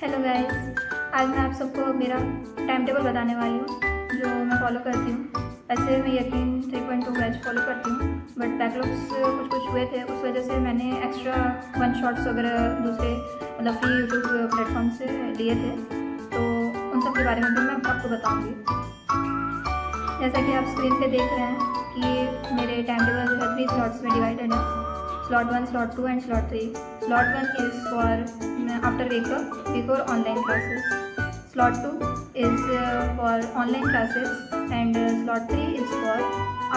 Hello guys, आज मैं आप सबको मेरा टाइम टेबल बताने वाली हूँ जो मैं फॉलो करती हूँ। वैसे मैं यकीन 3.2 बैच फॉलो करती हूँ, बट बैकलॉग्स कुछ हुए थे, उस वजह से मैंने एक्स्ट्रा वन शॉट्स वगैरह दूसरे मतलब फ्री यूट्यूब प्लेटफॉर्म से लिए थे, तो उन सब के बारे में भी मैं आपको बताऊँगी। जैसा कि आप स्क्रीन पे देख रहे हैं कि मेरे टाइम टेबल जो है 3 स्लॉट्स में डिवाइडेड है। Slot 1, Slot 2 and Slot 3. Slot 1 is for after wake up before online classes. Slot 2 is for online classes and Slot 3 is for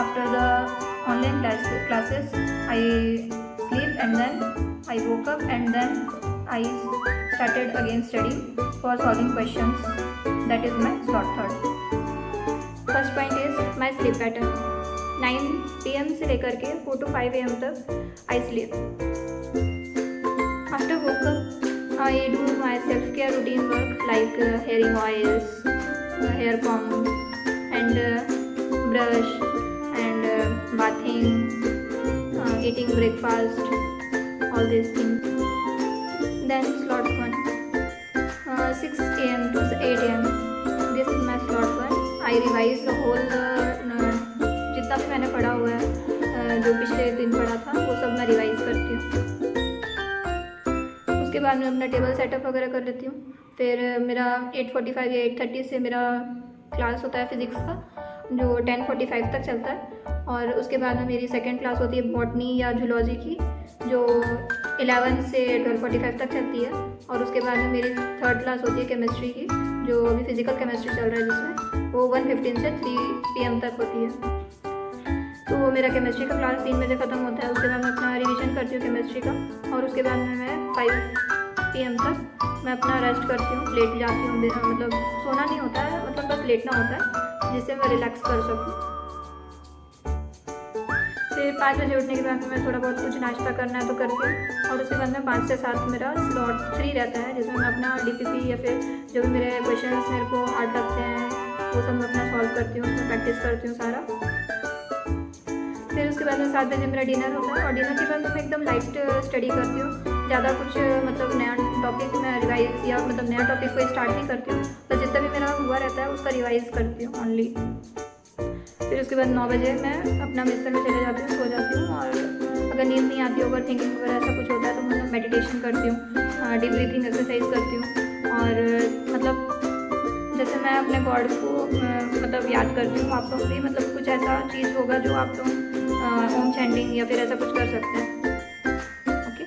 after the online classes. I sleep and then I woke up and then I started again studying for solving questions. That is my Slot 3rd. First point is my sleep pattern. 9 PM से लेकर के 4 to 5 AM तक I sleep. After woke up, I do my self-care routine work like hairing oils, hair comb, and brush, and bathing, eating breakfast, all these things. Then slot 1, 6 AM to 8 AM. This is my slot 1. I revise the whole जितना भी मैंने पढ़ा हुआ है, जो पिछले दिन पढ़ा था वो सब मैं रिवाइज करती हूँ। उसके बाद मैं अपना टेबल सेटअप वगैरह कर लेती हूँ। फिर मेरा 8:45 या 8:30 से मेरा क्लास होता है फिज़िक्स का, जो 10:45 तक चलता है। और उसके बाद में मेरी सेकंड क्लास होती है बॉटनी या जूलॉजी की, जो 11 से 12:45 तक चलती है। और उसके बाद में मेरी थर्ड क्लास होती है केमिस्ट्री की, जो अभी फिज़िकल केमिस्ट्री चल रहा है जिसमें वो 1:15 से 3 PM तक होती है। तो मेरा केमिस्ट्री का क्लास 3 बजे ख़त्म होता है। उसके बाद मैं अपना रिवीजन करती हूँ केमिस्ट्री का, और उसके बाद में मैं 5 PM तक मैं अपना रेस्ट करती हूँ, लेट जाती हूँ। मतलब सोना नहीं होता है, मतलब बस लेटना होता है जिससे मैं रिलैक्स कर सकूँ। फिर 5 बजे उठने के बाद में मैं थोड़ा बहुत कुछ नाश्ता करना है तो करती हूँ। और उसके बाद में 5 से 7 मेरा स्लॉट 3 रहता है, जिसमें मैं अपना DPP या फिर जो भी मेरे क्वेश्चंस मेरे को हार्ड लगते हैं वो सब मैं अपना सॉल्व करती हूँ, उसमें प्रैक्टिस करती हूँ सारा। फिर उसके बाद में 7 बजे मेरा डिनर होता है, और डिनर के बाद मैं एकदम लाइट स्टडी करती हूँ। ज़्यादा कुछ मतलब नया टॉपिक मैं रिवाइज या मतलब नया टॉपिक कोई स्टार्ट नहीं करती हूँ, बस जितना भी मेरा हुआ रहता है उसका रिवाइज करती हूँ ओनली। फिर उसके बाद 9 बजे मैं अपना बिस्तर में चले जाती हूँ, सो जाती हूँ। और अगर नींद नहीं आती, ओवर थिंकिंग वगैरह ऐसा कुछ होता है तो मैं मेडिटेशन करती हूँ, डीप ब्रीथिंग एक्सरसाइज करती हूँ। और मतलब जैसे मैं अपने गॉड को मतलब याद करती हूँ, आप लोग भी मतलब कुछ ऐसा चीज़ होगा जो आप लोग ओम चैंटिंग या फिर ऐसा कुछ कर सकते हैं। ओके,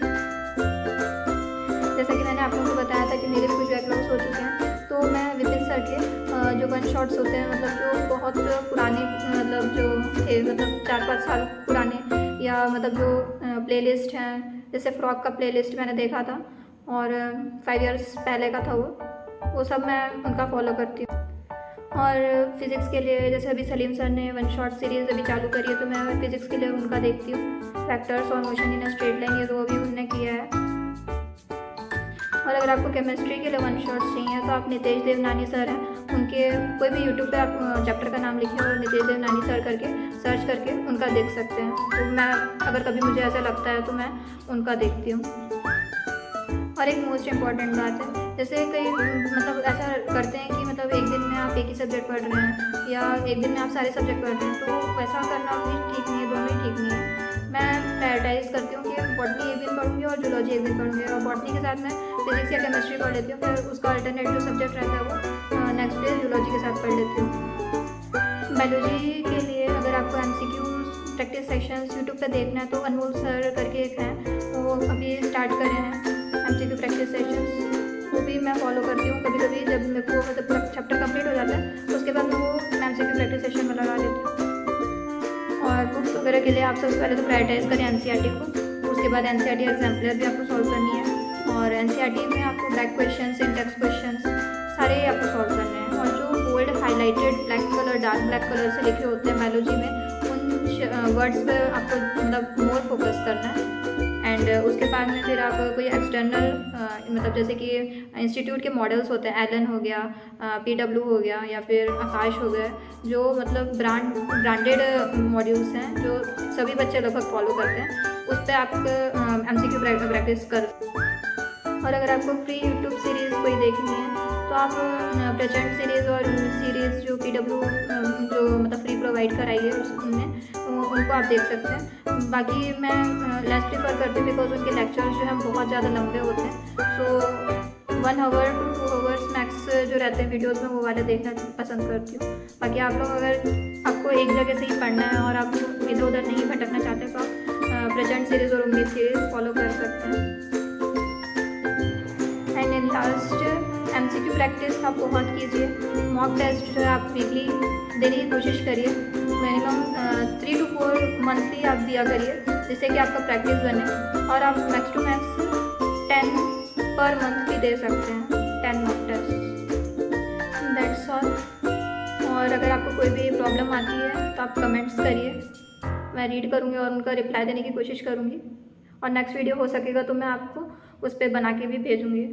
जैसा कि मैंने आप लोगों को बताया था कि मेरे कुछ बैकलॉग्स हो चुके हैं, तो मैं विपिन सर के जो वन शॉट्स होते हैं, मतलब जो बहुत पुराने मतलब जो थे, मतलब 4-5 साल पुराने, या मतलब जो प्लेलिस्ट हैं, जैसे फ्रॉक का प्लेलिस्ट मैंने देखा था और 5 इयर्स पहले का था वो सब मैं उनका फॉलो करती हूँ। और फिज़िक्स के लिए जैसे अभी सलीम सर ने वन शॉट सीरीज़ अभी चालू करी है, तो मैं फिज़िक्स के लिए उनका देखती हूँ। वेक्टर्स और motion in a straight line, ये तो अभी उन्होंने किया है। और अगर आपको केमिस्ट्री के लिए वन शॉट्स चाहिए तो आप नितेश देवनानी सर हैं, उनके कोई भी यूट्यूब पे आप चैप्टर का नाम लिखिए और नितेश देवनानी सर करके सर्च करके उनका देख सकते हैं। तो मैं अगर कभी मुझे ऐसा लगता है तो मैं उनका देखती हूँ। और एक मोस्ट इम्पॉर्टेंट बात है, जैसे कई मतलब ऐसा करते हैं कि मतलब एक दिन में आप एक ही सब्जेक्ट पढ़ रहे हैं या एक दिन में आप सारे सब्जेक्ट पढ़ रहे हैं, तो वैसा करना भी ठीक नहीं है, दोनों ही ठीक नहीं है। मैं प्रायोरिटाइज़ करती हूँ कि बॉटनी एक दिन पढ़ूँगी और जूलॉजी एक दिन पढ़ूँगी, और बॉटनी के साथ मैं फिजिक्स या केमिस्ट्री पढ़ लेती हूँ, फिर उसका अल्टरनेट जो सब्जेक्ट रहता है वो नेक्स्ट डे जूलॉजी के साथ पढ़ लेती हूँ। बायोलॉजी के लिए अगर आपको MCQ प्रैक्टिस सेशंस यूट्यूब पर देखना है तो अनमोल सर करके एक हैं, वो अभी स्टार्ट करे हैं MCQ प्रैक्टिस सेशंस, वो भी मैं फॉलो करती हूँ। कभी कभी जब मेरे को मतलब चैप्टर कंप्लीट हो जाता है तो उसके बाद मैं वो MCQ प्रैक्टिस सेशन में लगा लेती हूँ। और बुक्स वगैरह के लिए आप सबसे पहले तो प्रायोरिटाइज़ करें NCERT को, उसके बाद NCERT एग्जाम्पलर भी आपको सॉल्व करनी है, और NCERT में आपको ब्लैक क्वेश्चन, सिंटैक्स क्वेश्चन सारे आपको सॉल्व करने हैं। और जो bold highlighted black colour, dark black colour से लिखे होते हैं बायोलॉजी में, उन वर्ड्स पर आपको मतलब मोर फोकस करना है। एंड उसके बाद में फिर आप कोई एक्सटर्नल मतलब जैसे कि इंस्टीट्यूट के मॉडल्स होते हैं, एलन हो गया, PW हो गया, या फिर आकाश हो गया, जो मतलब ब्रांडेड मॉड्यूल्स हैं जो सभी बच्चे लगभग फॉलो करते हैं, उस पर आप MCQ प्रैक्टिस कर। और अगर आपको फ्री यूट्यूब सीरीज़ कोई देखनी है तो आप प्रचंड सीरीज़ और सीरीज़ जो PW जो मतलब फ्री प्रोवाइड कराई है उनने उनको आप देख सकते हैं। बाकी मैं लेस प्रीफर करती हूँ बिकॉज उनके लेक्चर्स जो हैं बहुत ज़्यादा लंबे होते हैं। सो 1 आवर to 2 आवर्स मैक्स जो रहते हैं वीडियोज़ में वो वाले देखना पसंद करती हूँ। बाकी आप लोग अगर आपको एक जगह से ही पढ़ना है और आप इधर उधर नहीं भटकना चाहते तो आप प्रचंड सीरीज़ और उम्मीद सीरीज़ फॉलो कर सकते हैं। And in last MCQ practice आप बहुत कीजिए। मॉक टेस्ट जो है आप वीकली देने की कोशिश करिए। मिनिमम 3 to 4 मंथली आप दिया करिए जिससे कि आपका प्रैक्टिस बने और आप max to max 10 per month भी दे सकते हैं, 10 मॉक टेस्ट। That's all. और अगर आपको कोई भी प्रॉब्लम आती है तो आप कमेंट्स करिए, मैं रीड करूँगी और उनका रिप्लाई देने की कोशिश करूँगी। और नेक्स्ट वीडियो हो सकेगा तो मैं आपको उस पर बना के भी भेजूँगी।